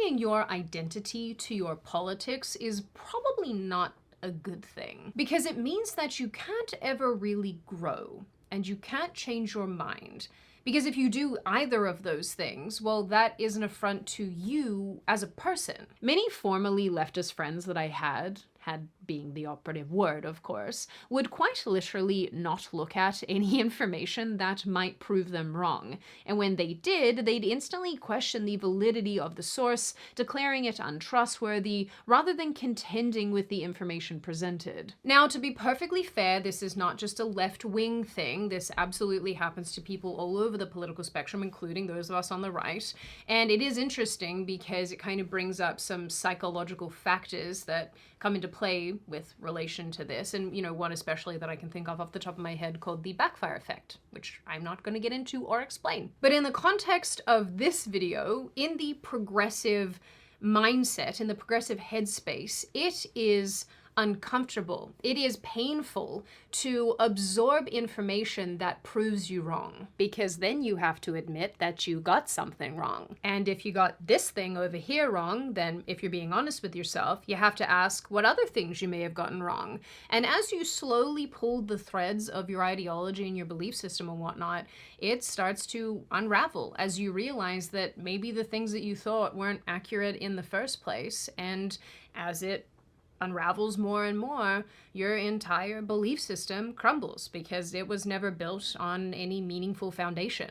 Tying your identity to your politics is probably not a good thing, because it means that you can't ever really grow and you can't change your mind. Because if you do either of those things, well, that is an affront to you as a person. Many formerly leftist friends that I had being the operative word, of course, would quite literally not look at any information that might prove them wrong. And when they did, they'd instantly question the validity of the source, declaring it untrustworthy, rather than contending with the information presented. Now, to be perfectly fair, this is not just a left-wing thing. This absolutely happens to people all over the political spectrum, including those of us on the right. And it is interesting because it kind of brings up some psychological factors that come into play with relation to this, and one especially that I can think of off the top of my head called the backfire effect, which I'm not going to get into or explain. But in the context of this video, in the progressive mindset, in the progressive headspace, it is uncomfortable. It is painful to absorb information that proves you wrong, because then you have to admit that you got something wrong. And if you got this thing over here wrong, then if you're being honest with yourself, you have to ask what other things you may have gotten wrong. And as you slowly pull the threads of your ideology and your belief system and whatnot, it starts to unravel as you realize that maybe the things that you thought weren't accurate in the first place. And as it unravels more and more, your entire belief system crumbles because it was never built on any meaningful foundation.